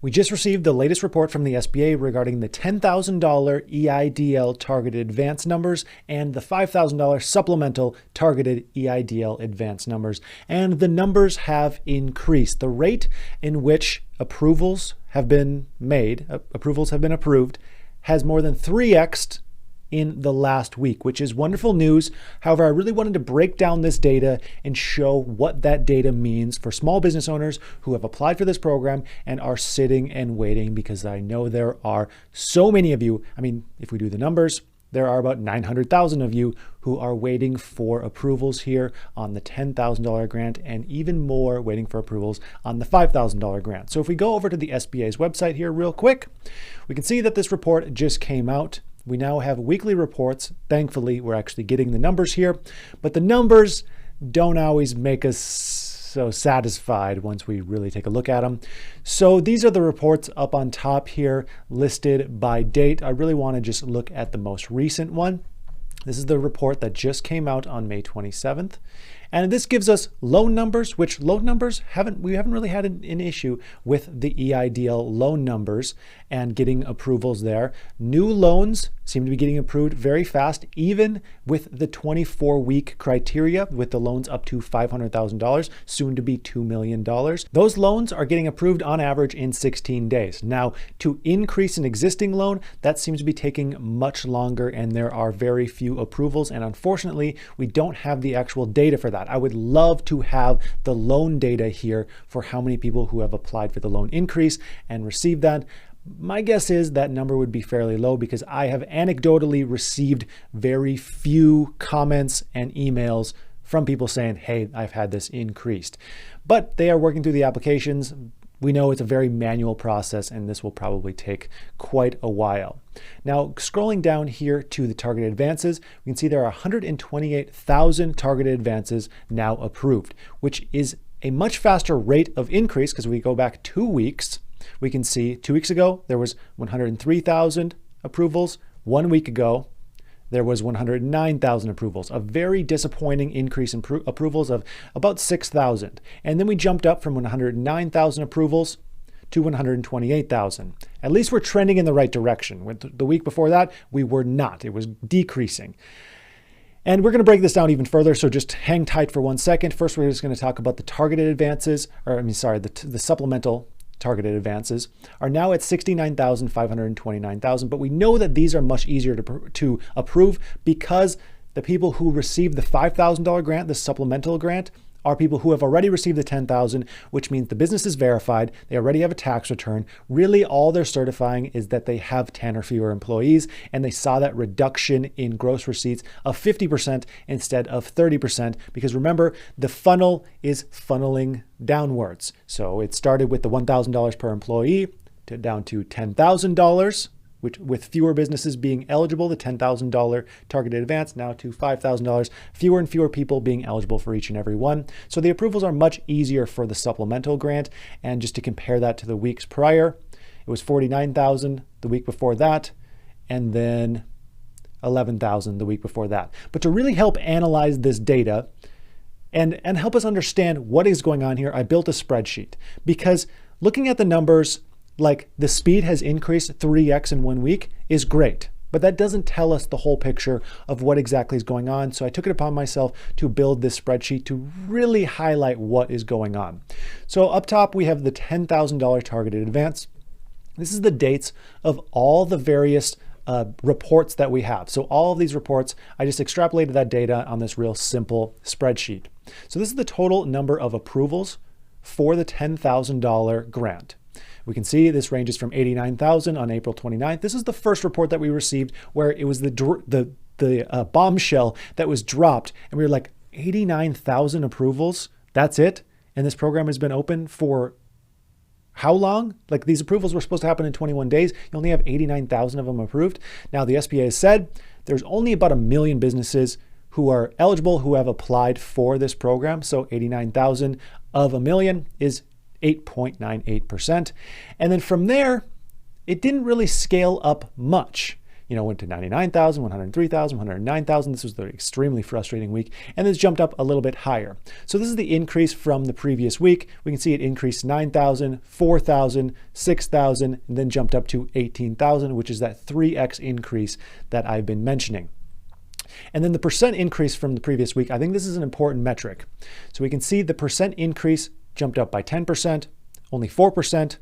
We just received the latest report from the SBA regarding the $10,000 EIDL targeted advance numbers and the $5,000 supplemental targeted EIDL advance numbers. And the numbers have increased. The rate in which approvals have been approved, has more than 3x'd in the last week, which is wonderful news. However, I really wanted to break down this data and show what that data means for small business owners who have applied for this program and are sitting and waiting, because I know there are so many of you. I mean, if we do the numbers, there are about 900,000 of you who are waiting for approvals here on the $10,000 grant, and even more waiting for approvals on the $5,000 grant. So if we go over to the SBA's website here real quick, we can see that this report just came out. We now have weekly reports. Thankfully, we're actually getting the numbers here, but the numbers don't always make us so satisfied once we really take a look at them. So these are the reports up on top here, listed by date. I really want to just look at the most recent one. This is the report that just came out on May 27th. And this gives us loan numbers, which loan numbers we haven't really had an issue with the EIDL loan numbers and getting approvals there. New loans seem to be getting approved very fast, even with the 24-week criteria, with the loans up to $500,000, soon to be $2 million. Those loans are getting approved on average in 16 days. Now, to increase an existing loan, that seems to be taking much longer, and there are very few approvals. And unfortunately, we don't have the actual data for that. I would love to have the loan data here for how many people who have applied for the loan increase and received that. My guess is that number would be fairly low, because I have anecdotally received very few comments and emails from people saying, hey, I've had this increased. But they are working through the applications. We know it's a very manual process, and this will probably take quite a while. Now, scrolling down here to the targeted advances, we can see there are 128,000 targeted advances now approved, which is a much faster rate of increase, because we go back 2 weeks. We can see 2 weeks ago, there was 103,000 approvals. 1 week ago, there was 109,000 approvals, a very disappointing increase in approvals of about 6,000. And then we jumped up from 109,000 approvals to 128,000. At least we're trending in the right direction. The week before that, we were not. It was decreasing. And we're going to break this down even further, so just hang tight for 1 second. First, we're just going to talk about the targeted advances, the supplemental targeted advances are now at 69,529,000, but we know that these are much easier to approve, because the people who receive the $5,000 grant, the supplemental grant, are people who have already received the $10,000, which means the business is verified. They already have a tax return. Really, all they're certifying is that they have 10 or fewer employees, and they saw that reduction in gross receipts of 50% instead of 30%, because remember, the funnel is funneling downwards. So it started with the $1,000 per employee down to $10,000, which, with fewer businesses being eligible, the $10,000 targeted advance, now to $5,000, fewer and fewer people being eligible for each and every one. So the approvals are much easier for the supplemental grant. And just to compare that to the weeks prior, it was 49,000 the week before that, and then 11,000 the week before that. But to really help analyze this data and help us understand what is going on here, I built a spreadsheet, because looking at the numbers, like the speed has increased 3x in 1 week, is great, but that doesn't tell us the whole picture of what exactly is going on. So I took it upon myself to build this spreadsheet to really highlight what is going on. So up top, we have the $10,000 targeted advance. This is the dates of all the various reports that we have. So all of these reports, I just extrapolated that data on this real simple spreadsheet. So this is the total number of approvals for the $10,000 grant. We can see this ranges from 89,000 on April 29th. This is the first report that we received, where it was the bombshell that was dropped, and we were like, 89,000 approvals? That's it? And this program has been open for how long? Like, these approvals were supposed to happen in 21 days. You only have 89,000 of them approved. Now, the SBA has said there's only about 1 million businesses who are eligible, who have applied for this program. So 89,000 of 1 million is 8.98%. And then from there, it didn't really scale up much. went to 99,000, 103,000, 109,000. This was the extremely frustrating week, and it's jumped up a little bit higher. So this is the increase from the previous week. We can see it increased 9,000, 4,000, 6,000, and then jumped up to 18,000, which is that 3x increase that I've been mentioning. And then the percent increase from the previous week, I think this is an important metric. So we can see the percent increase jumped up by 10%, only 4%,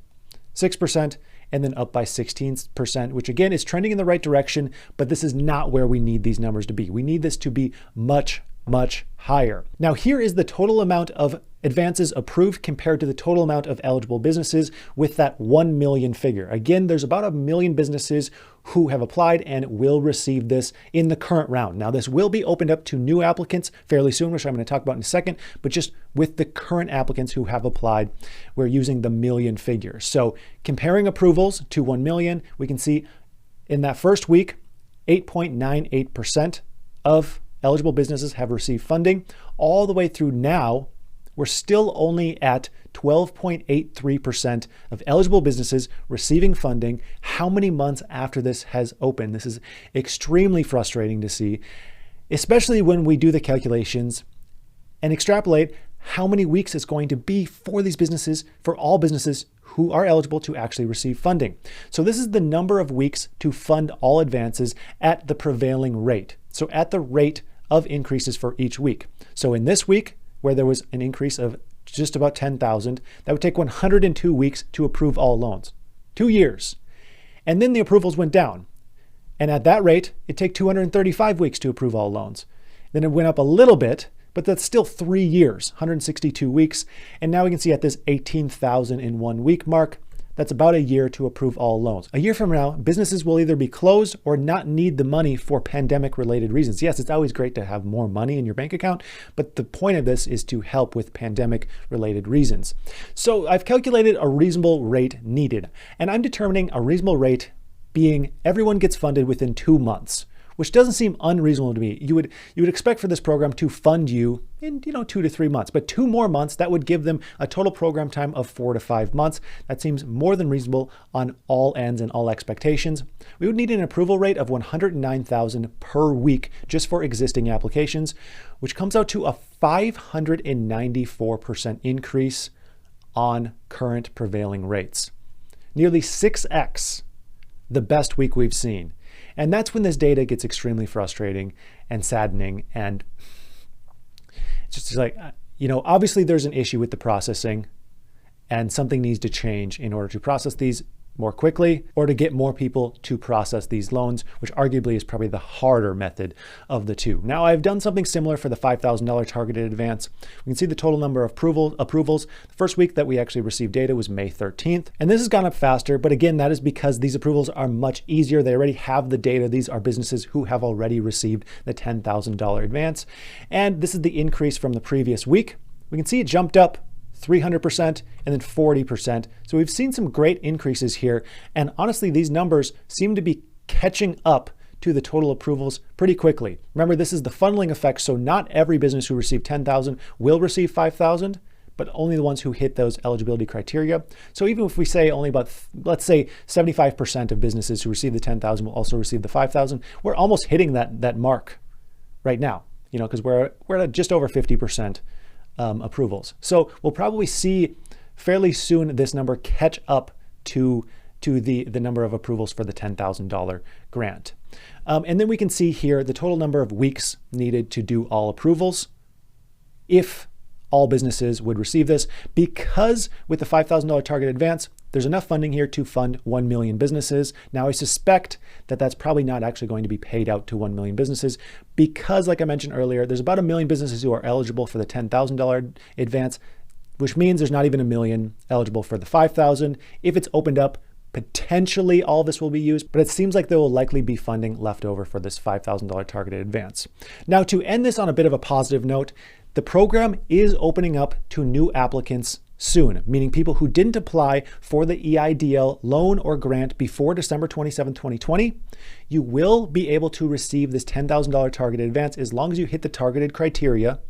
6%, and then up by 16%, which again is trending in the right direction, but this is not where we need these numbers to be. We need this to be much, much higher. Now, here is the total amount of advances approved compared to the total amount of eligible businesses with that 1 million figure. Again, there's about 1 million businesses who have applied and will receive this in the current round. Now, this will be opened up to new applicants fairly soon, which I'm going to talk about in a second, but just with the current applicants who have applied, we're using the million figure. So comparing approvals to 1 million, we can see in that first week, 8.98% of eligible businesses have received funding. All the way through now, we're still only at 12.83% of eligible businesses receiving funding. How many months after this has opened? This is extremely frustrating to see, especially when we do the calculations and extrapolate how many weeks it's going to be for these businesses, for all businesses who are eligible to actually receive funding. So this is the number of weeks to fund all advances at the prevailing rate. So at the rate of increases for each week. So in this week, where there was an increase of just about 10,000, that would take 102 weeks to approve all loans. 2 years. And then the approvals went down. And at that rate, it'd take 235 weeks to approve all loans. Then it went up a little bit, but that's still 3 years, 162 weeks. And now we can see at this 18,000 in 1 week mark, that's about a year to approve all loans. A year from now, businesses will either be closed or not need the money for pandemic-related reasons. Yes, it's always great to have more money in your bank account, but the point of this is to help with pandemic-related reasons. So I've calculated a reasonable rate needed, and I'm determining a reasonable rate being everyone gets funded within 2 months, which doesn't seem unreasonable to me. You would expect for this program to fund you in 2 to 3 months, but 2 more months, that would give them a total program time of 4 to 5 months. That seems more than reasonable on all ends and all expectations. We would need an approval rate of 109,000 per week just for existing applications, which comes out to a 594% increase on current prevailing rates. Nearly 6x the best week we've seen. And that's when this data gets extremely frustrating and saddening. And it's just like, obviously there's an issue with the processing and something needs to change in order to process these more quickly or to get more people to process these loans, which arguably is probably the harder method of the two. Now, I've done something similar for the $5,000 targeted advance. We can see the total number of approvals. The first week that we actually received data was May 13th. And this has gone up faster, but again, that is because these approvals are much easier. They already have the data. These are businesses who have already received the $10,000 advance. And this is the increase from the previous week. We can see it jumped up 300% and then 40%. So we've seen some great increases here. And honestly, these numbers seem to be catching up to the total approvals pretty quickly. Remember, this is the funneling effect. So not every business who received 10,000 will receive 5,000, but only the ones who hit those eligibility criteria. So even if we say only about, let's say 75% of businesses who receive the 10,000 will also receive the 5,000, we're almost hitting that mark right now, because we're at just over 50%. Approvals. So we'll probably see fairly soon this number catch up to the number of approvals for the $10,000 grant. And then we can see here the total number of weeks needed to do all approvals if all businesses would receive this, because with the $5,000 target advance, there's enough funding here to fund 1 million businesses. Now, I suspect that that's probably not actually going to be paid out to 1 million businesses because, like I mentioned earlier, there's about 1 million businesses who are eligible for the $10,000 advance, which means there's not even 1 million eligible for the 5,000. If it's opened up, potentially all of this will be used, but it seems like there will likely be funding left over for this $5,000 targeted advance. Now, to end this on a bit of a positive note, the program is opening up to new applicants soon, meaning people who didn't apply for the EIDL loan or grant before December 27, 2020. You will be able to receive this $10,000 targeted advance as long as you hit the targeted criteria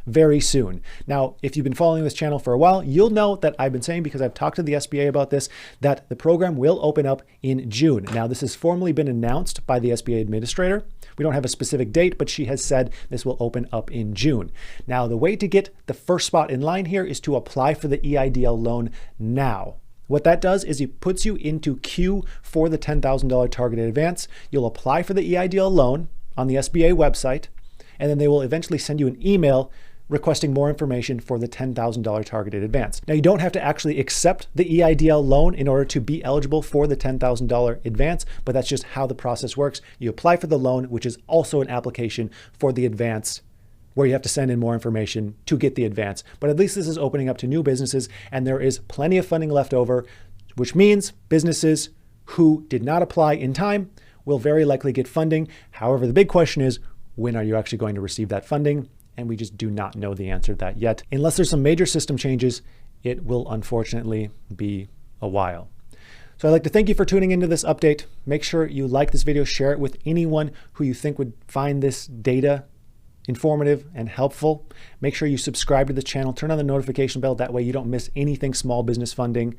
very soon. Now, if you've been following this channel for a while, you'll know that I've been saying, because I've talked to the SBA about this, that the program will open up in June. Now, this has formally been announced by the SBA administrator. We don't have a specific date, but she has said this will open up in June. Now, the way to get the first spot in line here is to apply for the EIDL loan now. What that does is it puts you into queue for the $10,000 targeted advance. You'll apply for the EIDL loan on the SBA website, and then they will eventually send you an email requesting more information for the $10,000 targeted advance. Now, you don't have to actually accept the EIDL loan in order to be eligible for the $10,000 advance, but that's just how the process works. You apply for the loan, which is also an application for the advance, where you have to send in more information to get the advance. But at least this is opening up to new businesses, and there is plenty of funding left over, which means businesses who did not apply in time will very likely get funding. However, the big question is, when are you actually going to receive that funding? And we just do not know the answer to that yet. Unless there's some major system changes, it will unfortunately be a while. So I'd like to thank you for tuning into this update. Make sure you like this video, share it with anyone who you think would find this data informative and helpful. Make sure you subscribe to the channel, turn on the notification bell. That way you don't miss anything small business funding.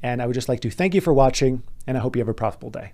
And I would just like to thank you for watching, and I hope you have a profitable day.